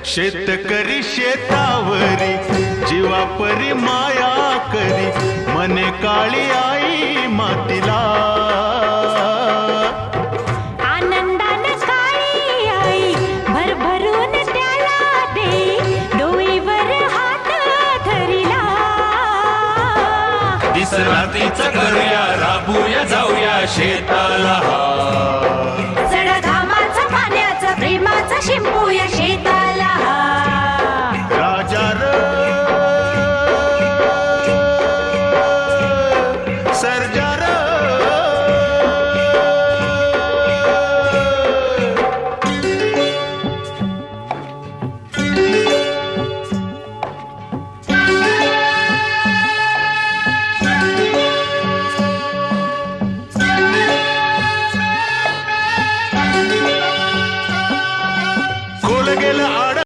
शेतकरी शेतावरी जीवापरी माया करी, मने काळी आई मातीला. आनंदानं काळी आई भरभरून त्याला दे, डोईवर हात धरिला. दिसरातीचं करूया, राबूया जाऊया शेताला. जड घामाचं पाण्याचं प्रेमाचं शिंपूया शेता.